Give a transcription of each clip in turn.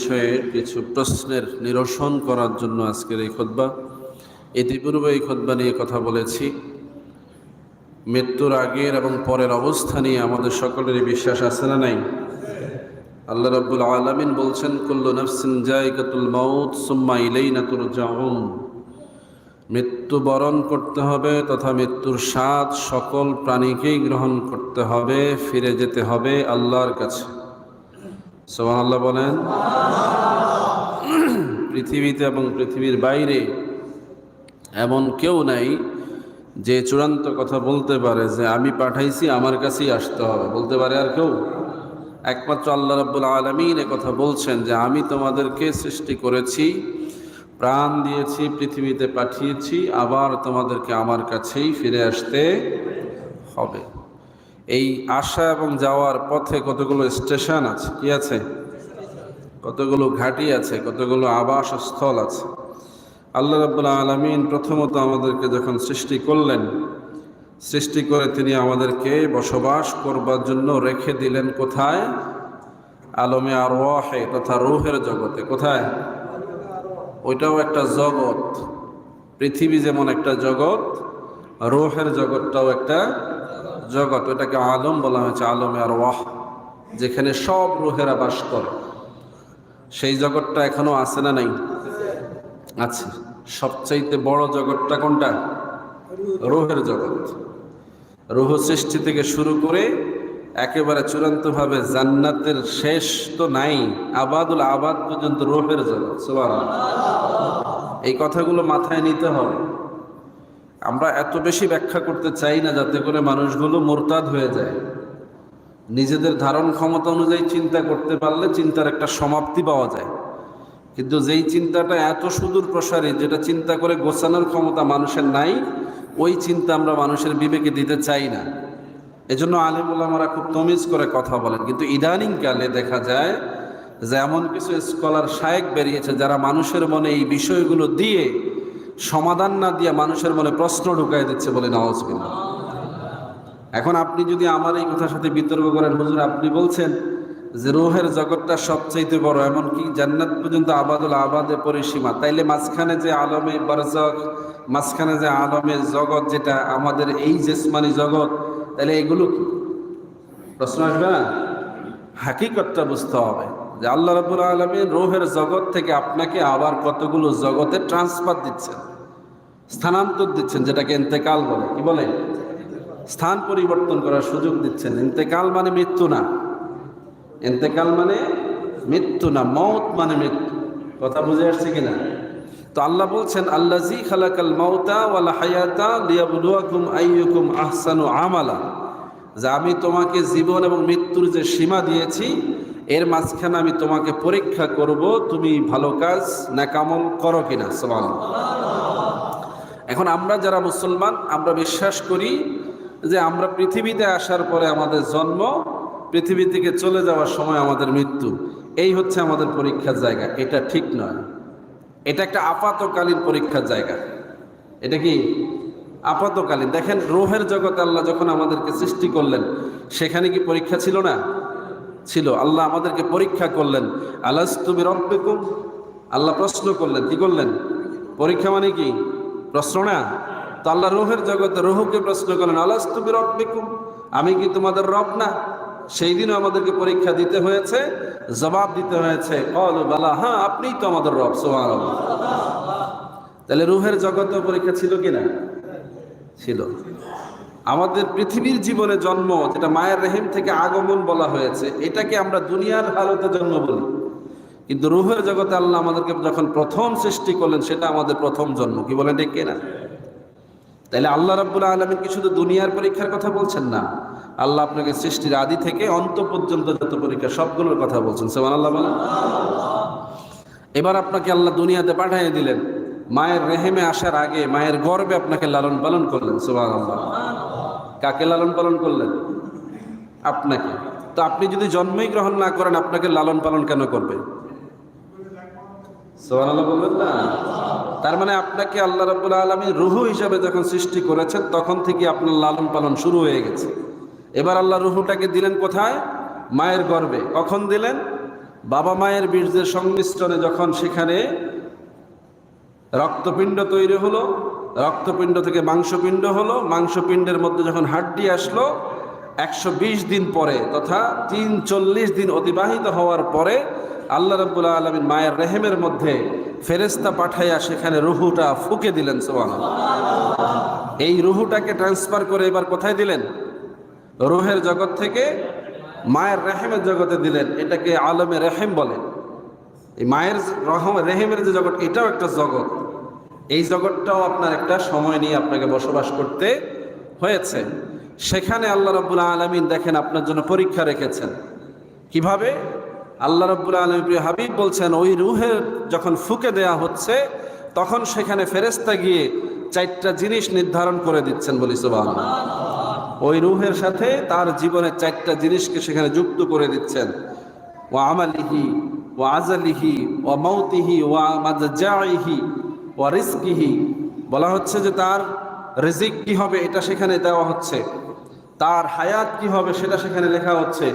বিষয়ে কিছু প্রশ্নের নিরসন করার জন্য আজকের এই খুতবা। ইতিপূর্বে এই খুতবা নিয়ে কথা বলেছি। মৃত্যুর আগের এবং পরের অবস্থা নিয়ে আমাদের সকলেরই বিশ্বাস আছে না নাই? আল্লাহ রাব্বুল আলামিন বলছেন, কুল্লু নাফসিন যায়িকাতুল মাউত সুম্মা ইলাইনা তুরজাউন। মৃত্যু বরণ করতে হবে তথা মৃত্যুর স্বাদ সকল প্রাণীকেই গ্রহণ করতে হবে, ফিরে যেতে হবে আল্লাহর কাছে। সুবহানাল্লাহ বলেন। পৃথিবীতে এবং পৃথিবীর বাইরে এমন কেউ নাই যে চূড়ান্ত কথা বলতে পারে যে আমি পাঠাইছি, আমার কাছেই আসতে হবে। বলতে পারে আর কেউ? একমাত্র আল্লাহ রাব্বুল আলামিন কথা বলছেন যে আমি তোমাদেরকে সৃষ্টি করেছি, প্রাণ দিয়েছি, পৃথিবীতে পাঠিয়েছি, আবার তোমাদেরকে আমার কাছেই ফিরে আসতে হবে। এই আসা এবং যাওয়ার পথে কতগুলো স্টেশন আছে, কি আছে? কতগুলো ঘাঁটি আছে, কতগুলো আবাসস্থল আছে। আল্লাহ রাব্বুল আলামিন প্রথমত আমাদেরকে যখন সৃষ্টি করলেন, সৃষ্টি করে তিনি আমাদেরকে বসবাস করবার জন্য রেখে দিলেন কোথায়? আলমে আরওয়াহে তথা রূহের জগতে। কোথায়? ওইটাও একটা জগৎ। পৃথিবী যেমন একটা জগৎ, রূহের জগৎটাও একটা জগৎ। ওটাকে আলম বলা হয়েছে, আলমে আরওয়াহ, যেখানে সব রূহেরা বাস করে। সেই জগৎটা এখনো আছে না নাই? আছে। সবচাইতে বড় জগৎটা কোনটা? রূহের জগৎ। রূহ সৃষ্টি থেকে শুরু করে একেবারে চূড়ান্তভাবে জান্নাতের শেষ তো নাই, আবাদুল আবাদ পর্যন্ত রূহের জগৎ। সুবহানাল্লাহ। এই কথাগুলো মাথায় নিতে হবে। আমরা এত বেশি ব্যাখ্যা করতে চাই না যাতে করে মানুষগুলো মুরতাদ হয়ে যায়। নিজেদের ধারণ ক্ষমতা অনুযায়ী চিন্তা করতে পারলে চিন্তার একটা সমাপ্তি পাওয়া যায়, কিন্তু যেই চিন্তাটা এত সুদূর প্রসারী, যেটা চিন্তা করে গোছানোর ক্ষমতা মানুষের নাই, ওই চিন্তা আমরা মানুষের বিবেকে দিতে চাই না। এজন্য আলেম ওলামারা খুব তমিজ করে কথা বলেন। কিন্তু ইদানিং কালে দেখা যায় যে এমন কিছু স্কলার শায়েখ বেরিয়েছে যারা মানুষের মনে এই বিষয়গুলো দিয়ে সমাধান না দিয়ে মানুষের মনে প্রশ্ন ঢুকাই দিচ্ছে, বলে নাউজুবিল্লাহ। এখন আপনি যদি আমার এই কথার সাথে বিতর্ক করেন, হুজুর আপনি বলছেন যে রূহের জগৎটা সবচাইতে বড়, এমনকি জান্নাত পর্যন্ত আবাদুল আবাদে পরিসীমা, তাইলে মাঝখানে যে আলমে বারজাখ, মাঝখানে যে আলমের জগৎ, যেটা আমাদের এই জিসমানি জগৎ, তাহলে এগুলো কি? প্রশ্ন আসবে না? হাকিকতটা বুঝতে হবে যে আল্লাহ রাব্বুল আলামিন রূহের জগৎ থেকে আপনাকে আবার কতগুলো জগতে ট্রান্সফার দিচ্ছেন, স্থানান্তর দিচ্ছেন, যেটাকে ইন্তেকাল বলে। কি বলে? স্থান পরিবর্তন করার সুযোগ দিচ্ছেন। ইন্তেকাল মানে মৃত্যু না, ইন্তেকাল মানে মৃত্যু না, মওত মানে মৃত্যু। কথা বুঝে আসছে কিনা? তো আল্লাহ বলছেন, আল্লাযী খালাকাল মাউতা ওয়াল হায়াতা লিয়াবলুয়াকুম আইয়ুকুম আহসানু আমালা, যে আমি তোমাকে জীবন এবং মৃত্যুর যে সীমা দিয়েছি, এর মাঝখানে আমি তোমাকে পরীক্ষা করব তুমি ভালো কাজ নেকামল করো কিনা। সুবহানাল্লাহ। এখন আমরা যারা মুসলমান, আমরা বিশ্বাস করি যে আমরা পৃথিবীতে আসার পরে আমাদের জন্ম, পৃথিবী থেকে চলে যাওয়ার সময় আমাদের মৃত্যু, এই হচ্ছে আমাদের পরীক্ষার জায়গা। এটা ঠিক নয়। এটা একটা আপাতকালীন পরীক্ষার জায়গা। এটা কি? আপাতকালীন। দেখেন, রূহের জগতে আল্লাহ যখন আমাদেরকে সৃষ্টি করলেন, সেখানে কি পরীক্ষা ছিল না? ছিল। আল্লাহ আমাদেরকে পরীক্ষা করলেন, আলাস্তু বিরাব্বিকুম। আল্লাহ প্রশ্ন করলেন। কি করলেন? পরীক্ষা মানে কি? প্রশ্ন না? তো আল্লাহ রূহের জগতে রূহকে প্রশ্ন করলেন, আলাস্তু বিরাব্বিকুম, আমি কি তোমাদের রব না? সেই দিনও আমাদেরকে পরীক্ষা দিতে হয়েছে, জবাব দিতে হয়েছে, ক্বালু বালা, হ্যাঁ আপনিই তো আমাদের রব। সুবহানাল্লাহ। তাহলে রূহের জগতেও পরীক্ষা ছিল কিনা? ছিল। আমাদের পৃথিবীর জীবনে জন্ম, যেটা মায়ের রেহিম থেকে আগমন বলা হয়েছে, এটাকে আমরা দুনিয়ার হালতে জন্ম বলি, কিন্তু রূহের জগতে আল্লাহ আমাদেরকে যখন প্রথম সৃষ্টি করলেন, সেটা আমাদের প্রথম জন্ম। কি বলেন ঠিক কিনা? তাহলে আল্লাহ রাব্বুল আলামিন কি শুধু দুনিয়ার পরীক্ষার কথা বলছেন না, আল্লাহ আপনাকে সৃষ্টির আদি থেকে অন্ত পর্যন্ত যত পরীক্ষা, সবগুলোর কথা বলছেন। সুবহানাল্লাহ বলেন। এবার আপনাকে আল্লাহ দুনিয়াতে পাঠিয়ে দিলেন, মায়ের রেহেমে আসার আগে মায়ের গর্ভে আপনাকে লালন পালন করলেন। সুবহানাল্লাহ। কাকে লালন পালন করলেন? আপনাকে। তো আপনি যদি জন্মই গ্রহণ না করেন, আপনাকে লালন পালন কেন করবে? সুবহানাল্লাহ বলবেন না? তার মানে আপনাকে আল্লাহ রাব্বুল আলামিন রূহ হিসাবে যখন সৃষ্টি করেছেন, তখন থেকে আপনার লালন পালন শুরু হয়ে গেছে। এবার আল্লাহ রূহটাকে দিলেন কোথায়? মায়ের গর্ভে। কখন দিলেন? বাবা মায়ের বীর্যের সংমিশ্রণে যখন সেখানে রক্তপিণ্ড তৈরি হলো, রক্তপিণ্ড থেকে মাংসপিণ্ড হলো, মাংসপিণ্ডের মধ্যে যখন হাড্ডি আসলো, 120 দিন পরে তথা 43 দিন অতিবাহিত হওয়ার পরে আল্লাহ রাব্বুল আলামিন মায়ের রেহেমের মধ্যে ফেরেশতা পাঠাইয়া সেখানে রুহুটা ফুঁকে দিলেন। সুবহানাল্লাহ। এই রুহুটাকে ট্রান্সফার করে এবার কোথায় দিলেন? রুহের জগৎ থেকে মায়ের রেহেমের জগতে দিলেন। এটাকে আলমে রেহেম বলে। এই মায়ের রেহেমের যে জগৎ, এটাও একটা জগৎ। এই জগৎটাও আপনার একটা সময় নিয়ে আপনাকে বসবাস করতে হয়েছে। সেখানে আল্লাহ রাব্বুল আলামিন দেখেন আপনার জন্য পরীক্ষা রেখেছেন। কিভাবে? আল্লাহ রাব্বুল আলামিন প্রিয় হাবিব বলছেন, ওই রুহের যখন ফুঁকে দেয়া হচ্ছে তখন সেখানে ফেরেশতা গিয়ে 4টা জিনিস নির্ধারণ করে দিচ্ছেন। বলি সুবহানাল্লাহ। ওই রুহের সাথে তার জীবনের 4টা জিনিসকে সেখানে যুক্ত করে দিচ্ছেন। ওয়া আমালিহি ওয়া আজালিহি ওয়া মাউতিহি ওয়া মাদজাইহি ওয়া রিজকিহি। বলা হচ্ছে যে তার রিজিক কি হবে এটা সেখানে দেওয়া হচ্ছে, তার হায়াত কি হবে সেটা সেখানে লেখা হচ্ছে,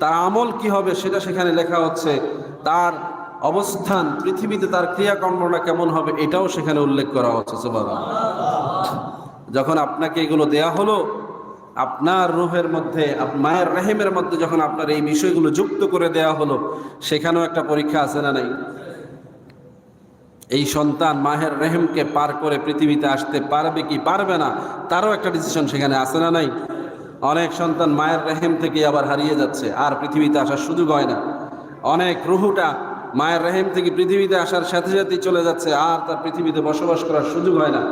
তার আমল কি হবে সেটা সেখানে লেখা হচ্ছে, তার অবস্থান পৃথিবীতে তার ক্রিয়াকর্মটা কেমন হবে এটাও সেখানে উল্লেখ করা হচ্ছে। সুবহানাল্লাহ। যখন আপনাকে এগুলো দেয়া হলো, আপনার রুহের মধ্যে, মায়ের রেহেমের মধ্যে যখন আপনার এই বিষয়গুলো যুক্ত করে দেয়া হলো, সেখানেও একটা পরীক্ষা আছে না নাই? এই সন্তান মাহের রেহেমকে পার করে পৃথিবীতে আসতে পারবে কি পারবে না, তারও একটা ডিসিশন সেখানে আছে না নাই? অনেক সন্তান মায়ের রেহেম থেকে আবার হারিয়ে যাচ্ছে, আর পৃথিবীতে আসার সুযোগ হয় না। অনেক রুহুটা মায়ের রেহেম থেকে পৃথিবীতে আসার সাথে সাথেই চলে যাচ্ছে, আর তার পৃথিবীতে বসবাস করার সুযোগ হয় না।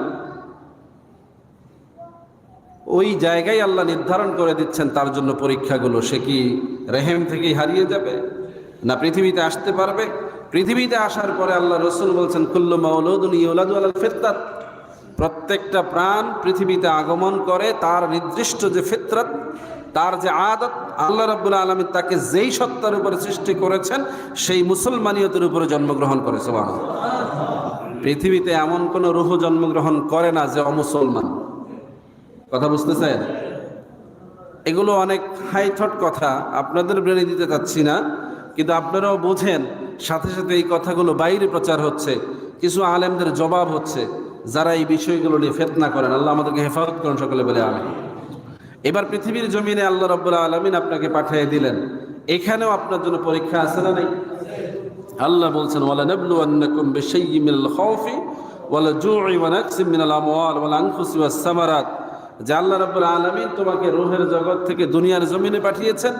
ওই জায়গায় আল্লাহ নির্ধারণ করে দিচ্ছেন তার জন্য পরীক্ষাগুলো। সে কি রেহেম থেকেই হারিয়ে যাবে, না পৃথিবীতে আসতে পারবে? পৃথিবীতে আসার পরে আল্লাহ রসুল বলছেন, কুল্লু মাউলুদুন ইউলাদু আলাল ফিতরাত। প্রত্যেকটা প্রাণ পৃথিবীতে আগমন করে তার নির্দিষ্ট যে ফিতরাত, তার যে আদত, আল্লাহ রাব্বুল আলামিন তাকে যেই সত্তার উপরে সৃষ্টি করেছেন সেই মুসলমানিয়তের উপরে জন্মগ্রহণ করে। সুবহানাল্লাহ। পৃথিবীতে এমন কোন রূহ জন্মগ্রহণ করে না যে অমুসলমান। কথা বুঝতেছেন? এগুলো অনেক হাই থট কথা, আপনাদের ব্রেনে দিতে চাচ্ছি না, কিন্তু আপনারাও বোঝেন। সাথে সাথে এই কথাগুলো বাইরে প্রচার হচ্ছে, কিছু আলেমদের জবাব হচ্ছে যারা এই বিষয়গুলো নিয়ে ফিতনা করেন। আল্লাহ আমাদেরকে হেফাজত করেন, সকলে বলে আমিন। এবার পৃথিবীর জমিনে আল্লাহ রাব্বুল আলামিন আপনাকে পাঠিয়ে দিলেন, এখানেও আপনার জন্য পরীক্ষা আছে না নাই? আল্লাহ বলছেন, ওয়ালা নাবলুওয়ান্নাকুম বিশাইয়্যিন মিনাল খাউফি ওয়াল জু'i ওয়া নাকসিম মিনাল আমওয়াল ওয়াল আনফুসি ওয়াস সামারাত। যে আল্লাহ রাব্বুল আলামিন তোমাকে রূহের জগৎ থেকে দুনিয়ার জমিনে পাঠিয়েছেন,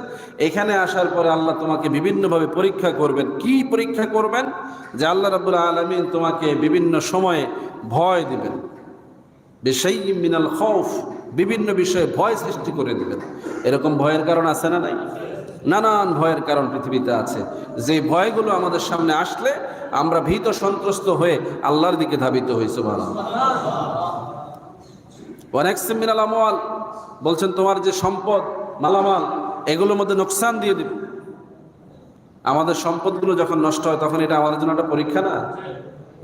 এখানে আসার পরে আল্লাহ তোমাকে বিভিন্নভাবে পরীক্ষা করবেন। কি পরীক্ষা করবেন? যে আল্লাহ রাব্বুল আলামিন তোমাকে বিভিন্ন সময়ে ভয় দিবেন। বিশাইয়্যিন মিনাল খাউফ, বিভিন্ন বিষয়ে ভয় সৃষ্টি করে দিবেন। এরকম ভয়ের কারণ আছে না নাই? নানান ভয়ের কারণ পৃথিবীতে আছে, যে ভয়গুলো আমাদের সামনে আসলে আমরা ভীত সন্ত্রস্ত হয়ে আল্লাহর দিকে ধাবিত হই। সুবহানাল্লাহ। ওয়ানাকসিম মিনাল আমওয়াল, বলছেন তোমার যে সম্পদ মালামাল এগুলোর মধ্যে নোকসান দিয়ে দিবে। আমাদের সম্পদগুলো যখন নষ্ট হয় তখন এটা আমাদের জন্য একটা পরীক্ষা না,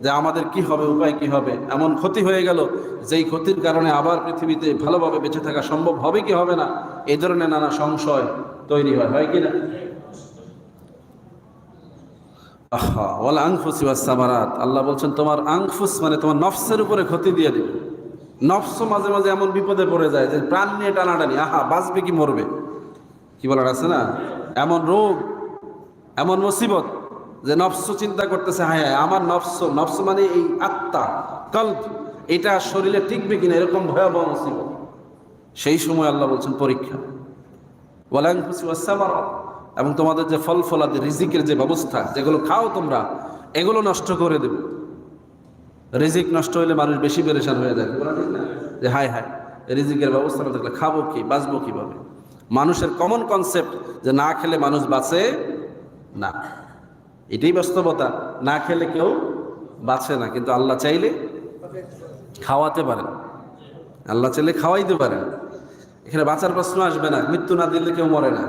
যে আমাদের কি হবে, উপায় কি হবে। এমন ক্ষতি হয়ে গেল যেই ক্ষতির কারণে আবার পৃথিবীতে ভালোভাবে বেঁচে থাকা সম্ভব হবে কি হবে না, এই ধরনের নানা সংশয় তৈরি হয় কি না? ওয়াল আনফুসি ওয়াস সামারাত, আল্লাহ বলছেন তোমার আনফুস মানে তোমার নফসের উপরে ক্ষতি দিয়ে দিবে। নফস মাঝে মাঝে এমন বিপদে পড়ে যায় যে প্রাণ নিয়ে টানাটানি, আহা বাঁচবে কি মরবে, কি বলার আছে না? এমন রোগ, এমন মুসিবত যে নফস চিন্তা করতেছে, হ্যাঁ আমার নফস মানে এই আত্মা, কল্ব, এটা শরীরে টিকবে কিনা, এরকম ভয়াবহ মুসিবত। সেই সময় আল্লাহ বলছেন পরীক্ষা। ওয়াল আনফুসি ওয়াস সামারাত, এবং তোমাদের যে ফল ফলাদি রিজিকের যে ব্যবস্থা, যেগুলো খাও তোমরা, এগুলো নষ্ট করে দেবে। রিজিক নষ্ট হইলে মানুষ বেশি পেরেশান হয়ে যায়, যে হায় হায় রিজিকের ব্যবস্থা না থাকলে খাবো কি, বাঁচবো কিভাবে। মানুষের কমন কনসেপ্ট যে না খেলে মানুষ বাঁচে না, এটাই বাস্তবতা। না খেলে কেউ বাঁচে না, কিন্তু আল্লাহ চাইলে খাওয়াতে পারেন, আল্লাহ চাইলে খাওয়াইতে পারেন। এখানে বাঁচার প্রশ্ন আসবে না, মৃত্যু না দিলে কেউ মরে না,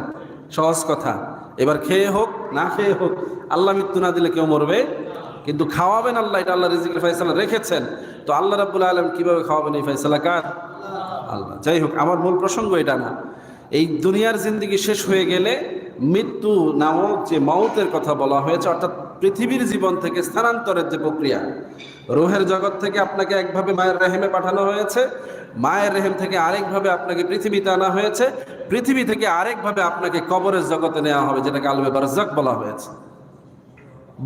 সহজ কথা। এবার খেয়ে হোক না খেয়ে হোক, আল্লাহ মৃত্যু না দিলে কেউ মরবে, কিন্তু খাওয়াবেন আল্লাহ, এটা আল্লাহ রিজিকের ফয়সালা রেখেছেন। তো আল্লাহ রাব্বুল আলামিন কিভাবে খাওয়াবেন, এই ফয়সালা কার? আল্লাহ। যাই হোক, আমার মূল প্রসঙ্গ এটা না। এই দুনিয়ার জিন্দেগি শেষ হয়ে গেলে মৃত্যু নামক যে মৌতের কথা বলা হয়েছে, অর্থাৎ পৃথিবীর জীবন থেকে স্থানান্তরের যে প্রক্রিয়া, রুহের জগৎ থেকে আপনাকে একভাবে মায়ের রেহেমে পাঠানো হয়েছে, মায়ের রেহেম থেকে আরেকভাবে আপনাকে পৃথিবীতে আনা হয়েছে, পৃথিবী থেকে আরেকভাবে আপনাকে কবরের জগতে নেওয়া হবে, যেটাকে আলমে বারজাক বলা হয়েছে।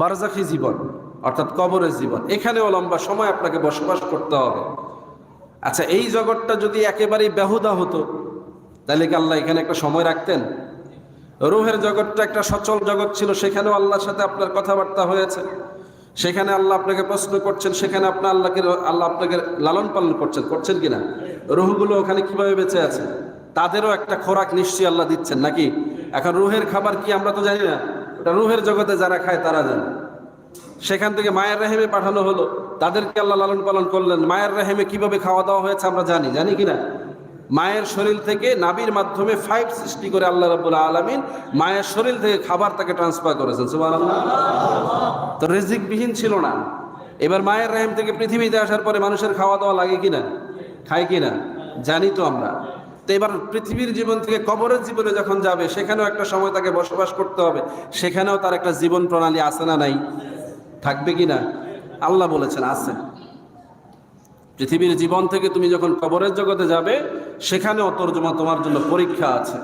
বারজাখী জীবন অর্থাৎ কবরের জীবন, এখানেও লম্বা সময় আপনাকে বসবাস করতে হবে। আচ্ছা, এই জগৎটা যদি একেবারেই বেহুদা হতো, তাহলে কি আল্লাহ এখানে একটা সময় রাখতেন? রুহের জগৎটা একটা সচল জগৎ ছিল, সেখানেও আল্লাহর সাথে আপনার কথাবার্তা হয়েছে, সেখানে আল্লাহ আপনাকে প্রশ্ন করছেন, সেখানে আল্লাহ আপনাকে লালন পালন করছেন কিনা? রুহগুলো ওখানে কিভাবে বেঁচে আছে? তাদেরও একটা খোরাক নিশ্চয়ই আল্লাহ দিচ্ছেন নাকি? এখন রুহের খাবার কি আমরা তো জানি না, ওটা রুহের জগতে যারা খায় তারা জানে। সেখান থেকে মায়ের রেহেমে পাঠানো হলো, তাদেরকে আল্লাহ লালন পালন করলেন। মায়ের রেহেমে কিভাবে খাওয়া দাওয়া হয়েছে আমরা জানি কিনা? মায়ের শরীর থেকে নাভির মাধ্যমে ফাইভ সৃষ্টি করে আল্লাহ রাব্বুল আলামিন মায়ের শরীর থেকে খাবার তাকে ট্রান্সফার করেছেন। সুবহানাল্লাহ। তো রিজিক বিহীন ছিল না। এবার মায়ের রেহেম থেকে পৃথিবীতে আসার পরে মানুষের খাওয়া দাওয়া লাগে কিনা, খায় কিনা জানি তো আমরা। তো এবার পৃথিবীর জীবন থেকে কবরের জীবনে যখন যাবে, সেখানেও একটা সময় তাকে বসবাস করতে হবে, সেখানেও তার একটা জীবন প্রণালী আছে না নাই? থাকবে কিনা? আল্লাহ বলেছেন আছে। পৃথিবীর জীবন থেকে তুমি যখন কবরের জগতে যাবে, সেখানেও তোমার জন্য পরীক্ষা আছে।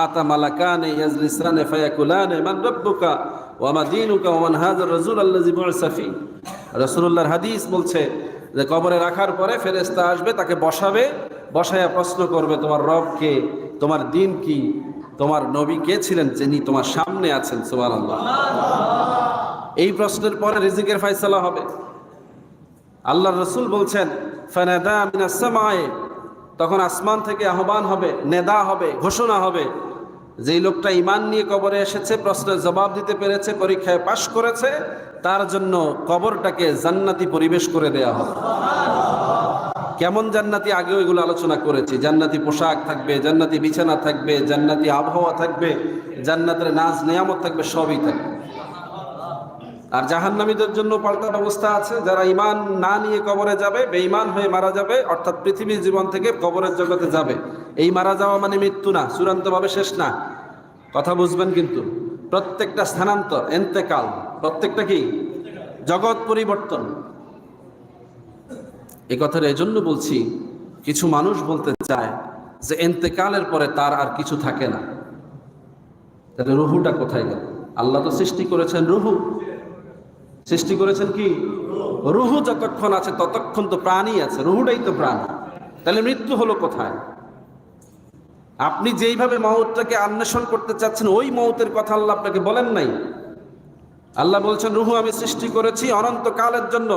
আতা মালাকানে ইয়াজলিসানে ফায়াকুলানে মান রাব্বুকা ওয়া মা দীনুকা ওয়া মান হাযা রাসূল আল্লাযী বু'সা ফী। রাসূলুল্লাহর হাদিস বলছে যে কবরে রাখার পরে ফেরেশতা আসবে, তাকে বসায়া প্রশ্ন করবে, তোমার রব কে, তোমার দ্বীন কি, তোমার নবী কে ছিলেন যিনি তোমার সামনে আছেন। সুবহানাল্লাহ। এই প্রশ্নের পরে রিজিকের ফয়সালা হবে। আল্লাহর রাসূল বলছেন ফানাদা মিনাস সামায়ে, তখন আসমান থেকে আহ্বান হবে, নেদা হবে, ঘোষণা হবে, যেই লোকটা ঈমান নিয়ে কবরে এসেছে, প্রশ্নের জবাব দিতে পেরেছে, পরীক্ষায় পাশ করেছে, তার জন্য কবরটাকে জান্নাতি পরিবেশ করে দেয়া হবে। কেমন জান্নাতি? আগেও এগুলো আলোচনা করেছি। জান্নাতি পোশাক থাকবে, জান্নাতি বিছানা থাকবে, জান্নাতি আবহাওয়া থাকবে, জান্নাতের নাজ নিয়ামত থাকবে, সবই থাকবে। আর জাহান্নামীদের জন্য পাল্টা ব্যবস্থা আছে। যারা ঈমান না নিয়ে কবরে যাবে, বেঈমান হয়ে মারা যাবে, অর্থাৎ পৃথিবীর জীবন থেকে কবরের জগতে যাবে। এই মারা যাওয়া মানে মৃত্যু না, চূড়ান্তভাবে শেষ না, কথা বুঝবেন কিন্তু। প্রত্যেকটা স্থানান্তর, এন্তেকাল, প্রত্যেকটা কি জগৎ পরিবর্তন। এই কথাটা এজন্য বলছি, কিছু মানুষ বলতে চায় যে এন্তেকালের পরে তার আর কিছু থাকে না। তাহলে রুহুটা কোথায় গেল? আল্লাহ তো সৃষ্টি করেছেন রুহু, সৃষ্টি করেছেন কি রুহু। যতক্ষণ আছে ততক্ষণ তো প্রাণই আছে, রুহুটাই তো প্রাণ। তাহলে মৃত্যু হলো কোথায়? আপনি যেইভাবে মওতটাকে অন্বেষণ করতে চাচ্ছেন, ওই মওতের কথা আল্লাহ আপনাকে বলেন নাই। আল্লাহ বলছেন রুহু আমি সৃষ্টি করেছি অনন্তকালের জন্য।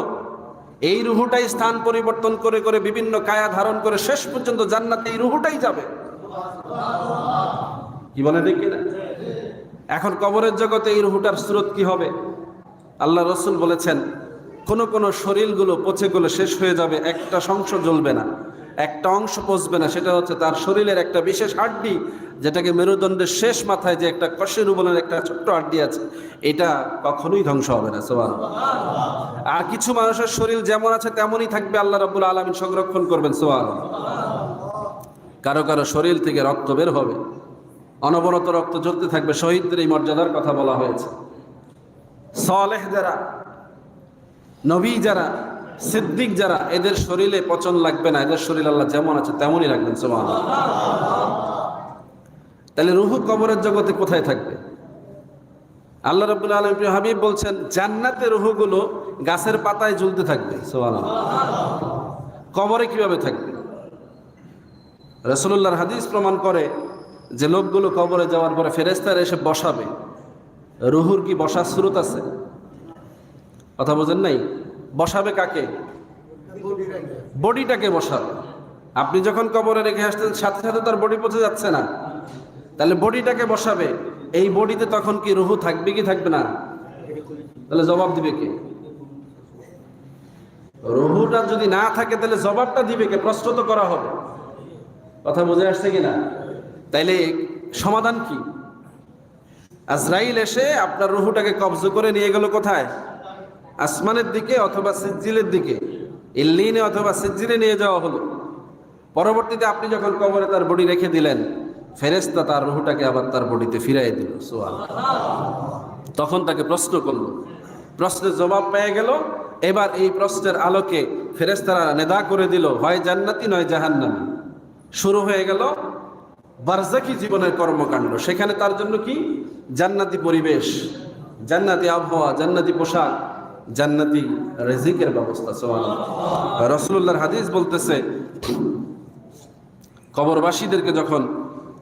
এই রুহুটাই স্থান পরিবর্তন করে করে বিভিন্ন কায়া ধারণ করে শেষ পর্যন্ত জান্নাতে এই রুহুটাই যাবে। কি বলে দেখি না? এখন কবরের জগতে এই রুহুটার স্রোত কি হবে? আল্লাহ রসুল বলেছেন কোন শরীরগুলো পচে গেলে শেষ হয়ে যাবে, একটা অংশ জ্বলবে না, একটা অংশ পচবে না। সেটা হচ্ছে তার শরীরের একটা বিশেষ হাড্ডি, যেটাকে মেরুদণ্ডের শেষ মাথায় যে একটা কশেরু বলের একটা ছোট্ট হাড্ডি আছে, এটা কখনোই ধ্বংস হবে না। সুবহানাল্লাহ। আর কিছু মানুষের শরীর যেমন আছে তেমনই থাকবে, আল্লাহ রাব্বুল আলামিন সংরক্ষণ করবেন। সুবহানাল্লাহ। কারো কারো শরীর থেকে রক্ত বের হবে, অনবরত রক্ত ঝরতে থাকবে। শহীদদের এই মর্যাদার কথা বলা হয়েছে। সালেহ যারা, নবী যারা, সিদ্দিক যারা, এদের শরীরে পচন লাগবে না, এদের শরীর আল্লাহ যেমন আছে তেমনই রাখবেন। সুবহানাল্লাহ। তাহলে রুহু কবরের জগতে কোথায় থাকবে? আল্লাহ রাব্বুল আলামিন হাবিব বলছেন জান্নাতে রুহুগুলো গাছের পাতায় ঝুলতে থাকবে। সুবহানাল্লাহ। কবরে কিভাবে থাকবে? রাসূলুল্লাহর হাদিস প্রমাণ করে যে লোকগুলো কবরে যাওয়ার পরে ফেরেশতারা এসে বসাবে। রুহুর কি বসার স্রোত আছে? কথা বোঝেন নাই? বসাবে কাকে? বডিটাকে বসাবে। আপনি যখন কবরে রেখে আসতেন, সাথে সাথে তার বডি পচে যাচ্ছে না, তাহলে বডিটাকে বসাবে। এই বডিতে তখন কি রুহু থাকবে কি থাকবে না? তাহলে জবাব দিবে কে? রুহুটা যদি না থাকে তাহলে জবাবটা দিবে কে? প্রশ্ন তো করা হবে। কথা বুঝে আসছে কিনা? তাইলে সমাধান কি? আজরাইল এসে আপনার রুহুটাকে কবজ করে নিয়ে গেল কোথায়? আসমানের দিকে অথবা সিজ্জিলের দিকে, ইল্লিনে অথবা সিজ্জিলে নিয়ে যাওয়া হলো। পরবর্তীতে আপনি যখন কবরে তার বডি রেখে দিলেন, ফেরেশতা তার রূহটাকে আবার তার বডিতে ফিরাই দিল। সুবহানাল্লাহ। তখন তাকে প্রশ্ন করলো, প্রশ্নের জবাব পেয়ে গেল। এবার এই প্রশ্নের আলোকে ফেরেশতারা নেদা করে দিল, হয় জান্নাতি নয় জাহান্নামী। শুরু হয়ে গেল বারজাকি জীবনের কর্মকাণ্ড। সেখানে তার জন্য কি জান্নাতি পরিবেশ, জান্নাতি আবহাওয়া, জান্নাতি পোশাক, জান্নাতি রিজিকের ব্যবস্থা। সুবহানাল্লাহ। রাসূলুল্লাহর হাদিস বলতেছে, কবরবাসীদেরকে যখন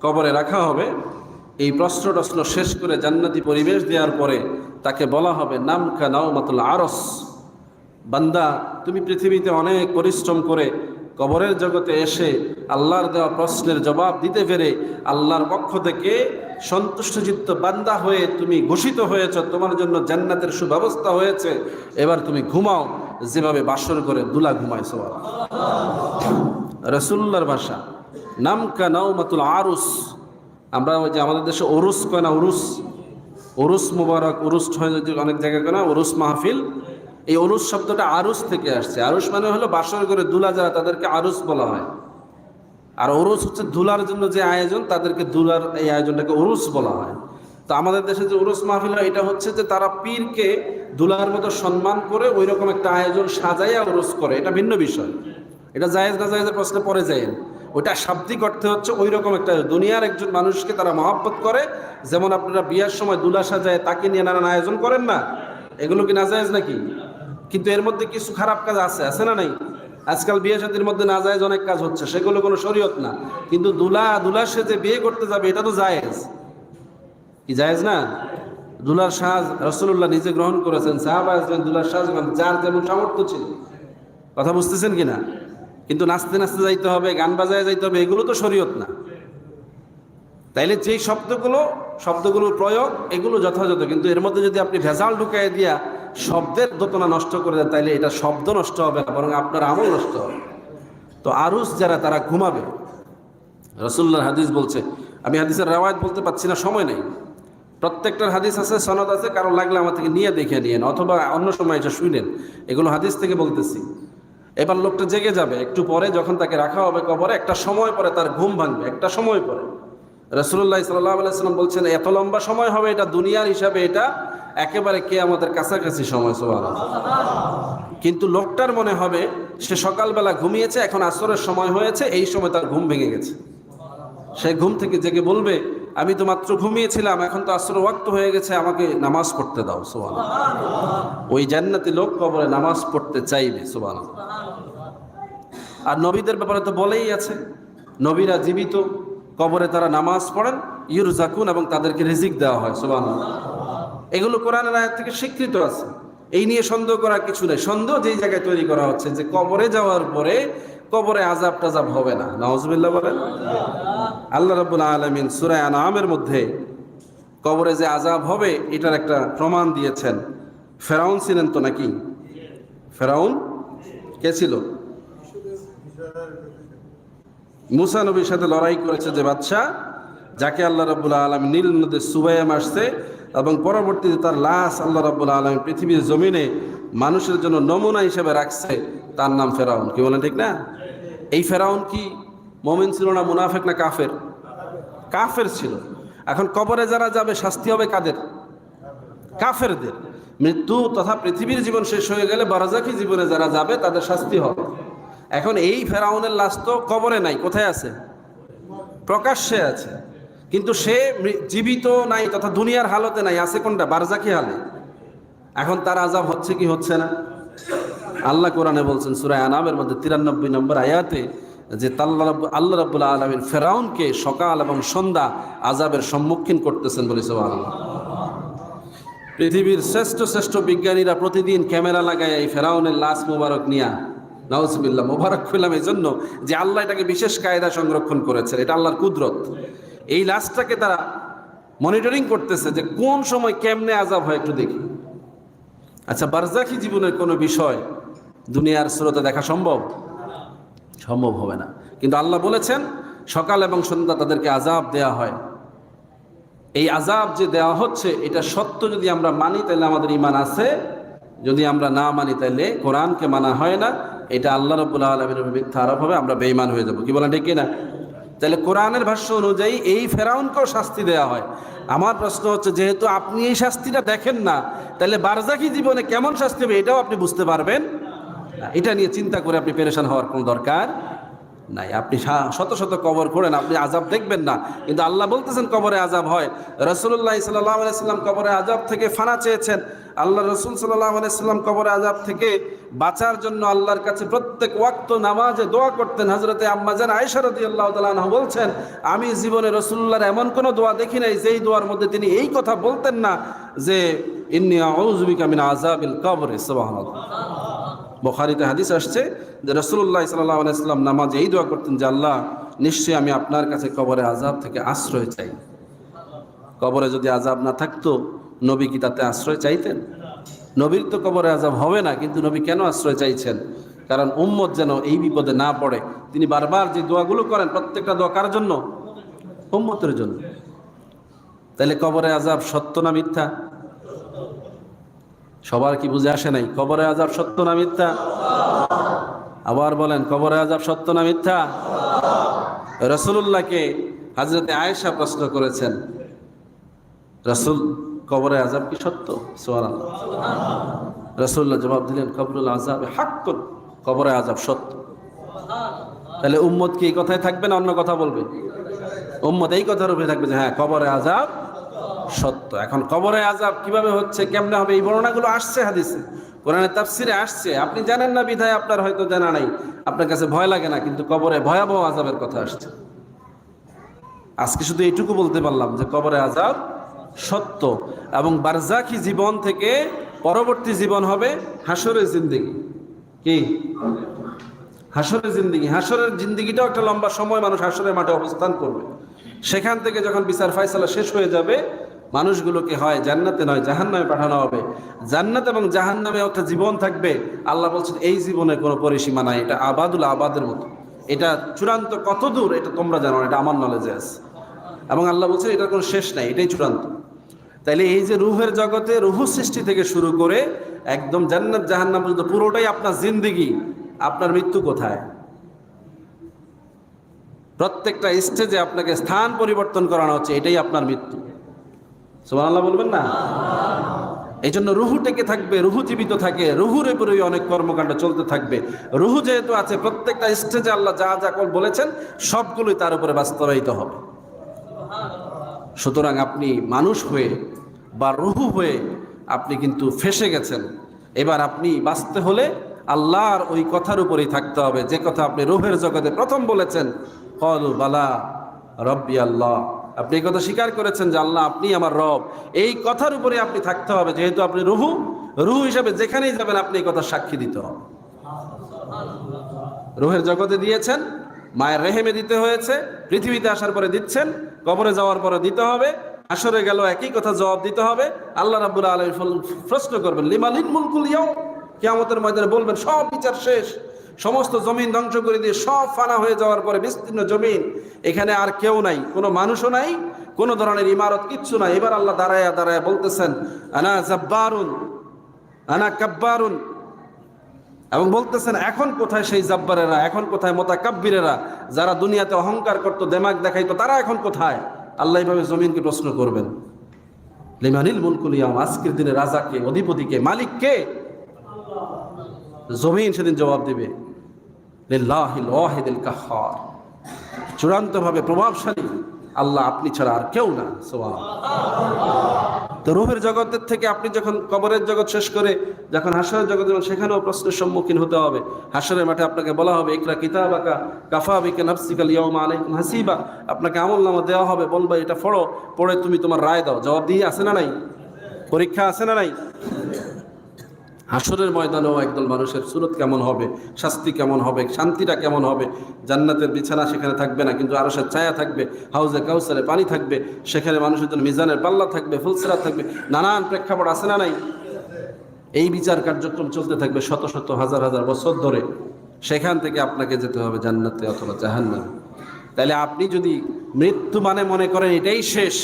কবরে রাখা হবে, এই প্রশ্ন টশ্ন শেষ করে জান্নাতি পরিবেশ দেওয়ার পরে তাকে বলা হবে, নামকা নাওমাতুল আরস, বান্দা তুমি পৃথিবীতে অনেক পরিশ্রম করে কবরের জগতে এসে আল্লাহর দেওয়া প্রশ্নের জবাব দিতে পেরে আল্লাহর পক্ষ থেকে সন্তুষ্টচিত্ত বান্দা হয়ে তুমি ঘোষিত হয়েছ, তোমার জন্য জান্নাতের সুব্যবস্থা হয়েছে, এবার তুমি ঘুমাও যেভাবে বাসর করে দুলা ঘুমায়। সুবহানাল্লাহ। রাসূলুল্লাহর ভাষা নামকা নাওমাতুল আরুস। আমরা ওই যে আমাদের দেশে উরুস কয় না, উরুস মুবারক, উরুস হয় অনেক জায়গায় কয় না, উরুস মাহফিল। এই উরুস শব্দটা আরুস থেকে আসছে। আরুস মানে হলো বাসর করে দুলা যারা, তাদেরকে আরুস বলা হয়। আর উরুস হচ্ছে দুলার জন্য যে আয়োজন, তাদেরকে দুলার এই আয়োজনটাকে উরুস বলা হয়। তো আমাদের দেশে যে উরুস মাহফিল হয়, এটা হচ্ছে যে তারা পীরকে দুলার মতো সম্মান করে ওই রকম একটা আয়োজন সাজাইয়া উরুস করে। এটা ভিন্ন বিষয়। এটা জায়েজ না জায়েজের প্রশ্নে পড়ে যায়। ওইটা শাব্দিক অর্থে হচ্ছে ওই রকম একটা দুনিয়ার একজন মানুষকে তারা মহব্বত করে, যেমন আপনারা বিয়ার সময় দুলা সাজায় তাকে নিয়ে নানান আয়োজন করেন না, এগুলো কি নাজায়েজ নাকি? কিন্তু এর মধ্যে কিছু খারাপ কাজ আছে না নাই? আজকাল বিয়ে শাদীর মধ্যে নাজায়েজ অনেক কাজ হচ্ছে, সেগুলো কোনো শরীয়ত না। কিন্তু দুলা সেজে বিয়ে করতে যাবে, এটা তো জায়েজ। কি জায়েজ না? দুলার সাজ রাসূলুল্লাহ নিজে গ্রহণ করেছেন, সাহাবা আসবেন দুলার সাজ, যার যেমন সামর্থ্য ছিল। কথা বুঝতেছেন কিনা? কিন্তু নাচতে নাচতে যাইতে হবে, গান বাজায় যাইতে হবে, এগুলো তো শরীয়ত না। তাইলে যেই শব্দগুলোর প্রয়োগ এগুলো যথাযথ, কিন্তু এর মধ্যে যদি আপনি ভেজাল ঢুকাই দিয়া শব্দের দোতনা নষ্ট করে দেন, তাইলে এটা শব্দ নষ্ট হবে না, বরং আপনার আমল নষ্ট হবে। তো আরুস যারা, তারা ঘুমাবে। রাসূলুল্লাহর হাদিস বলছে, আমি হাদিসের রাওয়ায়াত বলতে পারছি না, সময় নেই। প্রত্যেকটার হাদিস আছে, সনদ আছে, কারণ লাগলে আমার থেকে নিয়ে দেখে নিয়েন, অথবা অন্য সময় এটা শুনেন। এগুলো হাদিস থেকে বলতেছি। এবার লোকটা জেগে যাবে একটু পরে, যখন তাকে রাখা হবে কবরে, একটা সময় পরে তার ঘুম ভাঙবে, একটা সময় পরে। রাসূলুল্লাহ সাল্লাল্লাহু আলাইহি ওয়াসাল্লাম বলছেন, এত লম্বা সময় হবে, এটা দুনিয়ার হিসাবে এটা একেবারে কিয়ামতের কাছাকাছি সময়। সুবহানাল্লাহ। কিন্তু লোকটার মনে হবে সে সকালবেলা ঘুমিয়েছে, এখন আসরের সময় হয়েছে, এই সময় তার ঘুম ভেঙে গেছে। সে ঘুম থেকে জেগে বলবে, আমি তো মাত্র ঘুমিয়েছিলাম, এখন তো আসরের ওয়াক্ত হয়ে গেছে, আমাকে নামাজ পড়তে দাও। সুবহানাল্লাহ। ওই জান্নাতি লোক কবরে নামাজ পড়তে চাইবে। সুবহানাল্লাহ। আর নবীদের ব্যাপারে তো বলেই আছে, নবীরা জীবিত, কবরে তারা নামাজ পড়েন, ইউরজাকুন, এবং তাদেরকে রিজিক দেওয়া হয়। সুবহানাল্লাহ। এগুলো কোরআনের আয়াত থেকে স্বীকৃত আছে, এই নিয়ে সন্দেহ করার কিছু নেই। সন্দেহ যেই জায়গায় তৈরি করা হচ্ছে যে কবরে যাওয়ার পরে কবরে আযাব টাযাব হবে না, নাউযুবিল্লাহ বলেন। আল্লাহ রাব্বুল আলামিন সূরা আনআমের মধ্যে কবরে যে আযাব হবে এটার একটা প্রমাণ দিয়েছেন। ফেরাউন ছিলেন তো নাকি? ফেরাউন কে ছিল? মুসা নবীর সাথে লড়াই করেছে যে বাদশা, যাকে আল্লাহ রাব্বুল আলামিন নীল নদের সুবাইয়া মারছে, এবং পরবর্তীতে তার লাশ আল্লাহ রাব্বুল আলামিন পৃথিবীর জমিনে মানুষের জন্য নমুনা হিসেবে রাখছে, তার নাম ফেরাউন। কি বলেন, ঠিক না? এই ফেরাউন কি মুমিন ছিল না মুনাফিক না কাফের? কাফের ছিল। এখন কবরে যারা যাবে শাস্তি হবে কাদের? কাফেরদের। মৃত্যু তথা পৃথিবীর জীবন শেষ হয়ে গেলে বারজাকি জীবনে যারা যাবে তাদের শাস্তি হবে। এখন এই ফেরাউনের লাশ তো কবরে নাই, কোথায় আছে? প্রকাশ্যে আছে, কিন্তু সে জীবিত নাই, তথা দুনিয়ার হালতে নাই, আছে কোনটা? বারজাকি হালে। এখন তার আযাব হচ্ছে কি হচ্ছে না? আল্লাহ কোরআনে বলছেন সূরা আনআমের মধ্যে 93 নম্বর আয়াতে যে আল্লাহ রাব্বুল আলামিন ফেরাউনকে সকাল এবং সন্ধ্যা আযাবের সম্মুখীন করতেছেন বলে। সুবহানাল্লাহ। পৃথিবীর শ্রেষ্ঠ বিজ্ঞানীরা প্রতিদিন ক্যামেরা লাগায় এই ফেরাউনের লাশ মুবারক নিয়া, নাউযুবিল্লাহ, মুবারক কইলাম এই জন্য যে আল্লাহ এটাকে বিশেষ কায়দা সংরক্ষণ করেছেন, এটা আল্লাহর কুদরত। এই লাশটাকে তারা মনিটরিং করতেছে যে কোন সময় কেমনে আযাব হয় একটু দেখি। আচ্ছা, বারজাকি জীবনের কোনো বিষয় দুনিয়ার স্রোতে দেখা সম্ভব হবে না, কিন্তু আল্লাহ বলেছেন সকাল এবং সন্ধ্যা তাদেরকে আযাব দেয়া হয়। এই আযাব যে দেওয়া হচ্ছে এটা সত্য যদি আমরা মানি তাহলে আমাদের ঈমান আছে, যদি আমরা না মানি তাহলে কোরআনকে মানা হয় না। এটা আল্লাহ রাব্বুল আলামিনের মিথ্যা আরোপ হবে, আমরা বেঈমান হয়ে যাব। কি বলেন, ঠিক কিনা? তাহলে কোরআনের ভাষ্য অনুযায়ী এই ফেরাউনকেও শাস্তি দেওয়া হয়। আমার প্রশ্ন হচ্ছে, যেহেতু আপনি এই শাস্তিটা দেখেন না, তাহলে বারজাখী জীবনে কেমন শাস্তি হবে এটাও আপনি বুঝতে পারবেন না। এটা নিয়ে চিন্তা করে আপনি পেরেশান হওয়ার কোনো দরকার নাই। আপনি শত শত কবর করেন, আপনি আযাব দেখবেন না, কিন্তু আল্লাহ বলতেছেন কবরে আযাব হয়। রাসূলুল্লাহ সাল্লাল্লাহু আলাইহি সাল্লাম কবরে আযাব থেকে ফানা চেয়েছেন। আল্লাহ রাসূল সাল্লাল্লাহু আলাইহি সাল্লাম কবরে আযাব থেকে বাঁচার জন্য আল্লাহর কাছে প্রত্যেক ওয়াক্ত নামাজে দোয়া করতেন। হযরতে আম্মা জান আয়েশা রাদিয়াল্লাহু তাআলা আনহা বলছেন, আমি জীবনে রাসূলুল্লাহর এমন কোনো দোয়া দেখি নাই যেই দোয়ার মধ্যে তিনি এই কথা বলতেন না যে ইন্নী আউযু বিকা মিন আযাবিল কবর। সুবহানাল্লাহ। বুখারীতে হাদিস আসছে যে রাসূলুল্লাহ সাল্লাল্লাহু আলাইহি সাল্লাম নামাজে এই দোয়া করতেন যে আল্লাহ, নিশ্চয়ই আমি আপনার কাছে কবরে আযাব থেকে আশ্রয় চাই। কবরে যদি আযাব না থাকতো, নবী কি তাতে আশ্রয় চাইতেন? নবীর তো কবরে আযাব হবে না, কিন্তু নবী কেন আশ্রয় চাইছেন? কারণ উম্মত যেন এই বিপদে না পড়ে। তিনি বারবার যে দোয়াগুলো করেন, প্রত্যেকটা দোয়া কার জন্য? উম্মতের জন্য। তাহলে কবরে আযাব সত্য না মিথ্যা? সবার কি বুঝে আসে নাই? কবরে আযাব সত্য না মিথ্যা? আবার বলেন, কবরে আযাব সত্য না মিথ্যা? রাসূলুল্লাহকে হযরতে আয়েশা প্রশ্ন করেছেন, রাসূল, কবরে আযাব কি সত্য? সুবহানাল্লাহ। রাসূলুল্লাহ জবাব দিলেন, কবরুল আযাব হাক্কুন, কবরে আযাব সত্য। তাহলে উম্মত কি এই কথায় থাকবে না অন্য কথা বলবে? উম্মত এই কথার উপরে থাকবে যে হ্যাঁ, কবরে আযাব সত্য। এখন কবরে আযাব কিভাবে হচ্ছে, কেমনে হবে, এই বর্ণনাগুলো আসছে হাদিসে, কোরআনের তাফসিরে আসছে। আপনি জানেন না বিধায় আপনার হয়তো জানা নাই, আপনার কাছে ভয় লাগে না, কিন্তু কবরে ভয়াবহ আযাবের কথা আসছে। আজকে শুধু এইটুকু বলতে পারলাম যে কবরে আযাব সত্য, এবং বারজাখী জীবন থেকে পরবর্তী জীবন হবে হাসরের জিন্দেগি। কি হাসরের জিন্দেগি? হাসরের জিন্দেগিটাও একটা লম্বা সময়, মানুষ হাসরের মাঠে অবস্থান করবে। সেখান থেকে যখন বিচার ফায়সালা শেষ হয়ে যাবে, মানুষগুলোকে হয় জান্নাতে নয় জাহান্নামে পাঠানো হবে। জান্নাত এবং জাহান্নামে একটা জীবন থাকবে। আল্লাহ বলছেন এই জীবনে কোনো পরিসীমা নাই, এটা আবাদুল আবাদের মতো। এটা চূড়ান্ত কত দূর এটা তোমরা জানো না, এটা আমার নলেজে আছে। এবং আল্লাহ বলছেন এটার কোনো শেষ নাই, এটাই চূড়ান্ত। তাইলে এই যে রুহের জগতে, রুহু সৃষ্টি থেকে শুরু করে একদম জান্নাত জাহান্নাম পর্যন্ত পুরোটাই আপনার জিন্দেগি। আপনার মৃত্যু কোথায়? প্রত্যেকটা স্টেজে আপনাকে স্থান পরিবর্তন করানো হচ্ছে, এটাই আপনার মৃত্যু। সুবহানাল্লাহ বলবেন না? এই জন্য রুহু টেকে থাকবে, রুহু জীবিত থাকে, রুহুর উপরে অনেক কর্মকাণ্ড চলতে থাকবে। রুহু যেহেতু আছে, প্রত্যেকটা স্টেজে আল্লাহ যা যা বলেছেন সবগুলোই তার উপরে বাস্তবায়িত হবে। সুতরাং আপনি মানুষ হয়ে বা রুহু হয়ে আপনি কিন্তু ফেসে গেছেন। এবার আপনি বাঁচতে হলে আল্লাহর ওই কথার উপরেই থাকতে হবে, যে কথা আপনি রুহের জগতে প্রথম বলেছেন, ক্বালু বালা রব্বি আল্লাহ। আপনি এই কথা স্বীকার করেছেন যে আল্লাহ আপনি আমার রব। এই কথার উপরে আপনি থাকতে হবে, যেহেতু আপনি রুহু হিসাবে যেখানেই যাবেন আপনি এই কথা সাক্ষী দিতে হবে। রুহের জগতে দিয়েছেন, মায়ের রেহেমে দিতে হয়েছে, পৃথিবীতে আসার পরে দিচ্ছেন, কবরে যাওয়ার পরে দিতে হবে, হাসরে গেল একই কথা জবাব দিতে হবে। আল্লাহ রাব্বুল আলামিন প্রশ্ন করবেন, লিমালিন মুলকুল ইয়াউম, কিয়ামতের ময়দানে বলবেন সব বিচার শেষ, সমস্ত জমিন ধ্বংস করে দিয়ে সব ফানা হয়ে যাওয়ার পরে বিস্তীর্ণ জমিন, এখানে আর কেউ নাই, কোনো মানুষও নাই, কোনো ধরনের ইমারত, কিচ্ছু নাই। এবার আল্লাহ দাঁড়ায়া দাঁড়ায়া বলতেছেন, আনা জাব্বারুন আনা কাব্বারুন, এবং বলতেছেন এখন কোথায় সেই জাব্বারেরা, এখন কোথায় মুতাকাব্বিরেরা, যারা দুনিয়াতে অহংকার করতো, দেমাগ দেখাইতো, তারা এখন কোথায়? আল্লাহ এইভাবে জমিনকে প্রশ্ন করবেন, লিমানিল মুলকুল ইয়াউম, আজকের দিনে রাজাকে, অধিপতিকে, মালিককে? জমিন সেদিন জবাব দিবে লিল্লাহিল ওয়াহিদিল কাহ্হার, চূড়ান্তভাবে প্রভাবশালী আল্লাহ, আপনি ছাড়া আর কেউ না। সুবহানাল্লাহ। তো রূহের জগতের থেকে আপনি যখন কবরের জগৎ শেষ করে যখন হাসরের জগৎ যাবেন, সেখানেও প্রশ্নের সম্মুখীন হতে হবে। হাসরের মাঠে আপনাকে বলা হবে, ইকরা কিতাবাকা কাফা বিকা নাফসিকা আল-ইয়াওমা আলাইকুম হাসিবা। আপনাকে আমলনামা দেওয়া হবে, বলবে এটা পড়ো, পড়ে তুমি তোমার রায় দাও। জবাব দিয়ে আছে না নাই? পরীক্ষা আছে না নাই? হাসরের ময়দানেও একদল মানুষের সুরত কেমন হবে, শাস্তি কেমন হবে, শান্তিটা কেমন হবে। জান্নাতের বিছানা সেখানে থাকবে না, কিন্তু আরশের ছায়া থাকবে, হাউজে কাউসারে পানি থাকবে, সেখানে মানুষের জন্য মিজানের পাল্লা থাকবে, ফুলসিরাত থাকবে, নানান প্রেক্ষাপট আছে না নাই? এই বিচার কার্যক্রম চলতে থাকবে শত শত হাজার হাজার বছর ধরে। সেখান থেকে আপনাকে যেতে হবে জান্নাতে অথবা জাহান্নামে। তাহলে আপনি যদি মৃত্যু মানে মনে করেন এটাই শেষ,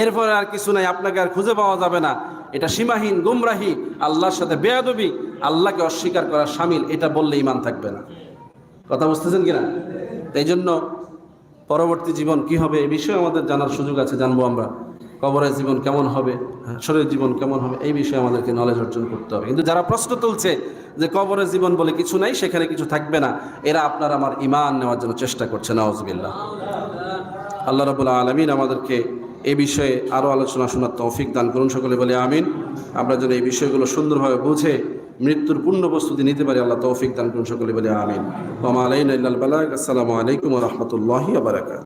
এরপরে আর কিছু নাই, আপনাকে আর খুঁজে পাওয়া যাবে না, এটা সীমাহীন গুমরাহি, আল্লাহর সাথে বেয়াদবি, আল্লাহকে অস্বীকার করার শামিল, এটা বললে ঈমান থাকবে না। কথা বুঝতেছেন কিনা? এই জন্য পরবর্তী জীবন কি হবে এই বিষয়ে আমাদের জানার সুযোগ আছে, জানবো আমরা। কবরের জীবন কেমন হবে, হাশরের জীবন কেমন হবে, এই বিষয়ে আমাদেরকে নলেজ অর্জন করতে হবে। কিন্তু যারা প্রশ্ন তুলছে যে কবরের জীবন বলে কিছু নাই, সেখানে কিছু থাকবে না, এরা আপনার আমার ঈমান নেওয়ার জন্য চেষ্টা করছে। নাউজুবিল্লাহ। আল্লাহ রাব্বুল আলামিন আমাদেরকে এই বিষয়ে আরও আলোচনা শোনার তৌফিক দান করুন। সকলে বলে আমিন। আমরা যেন এই বিষয়গুলো সুন্দরভাবে বুঝে মৃত্যুর পূর্ণ প্রস্তুতি নিতে পারি, আল্লাহ তৌফিক দান করুন। সকলে বলে আমিন। ওয়া মা আলাইনা ইল্লাল বালাগ। আসসালামু আলাইকুম ওয়া রাহমাতুল্লাহি ওয়া বারাকাতুহু।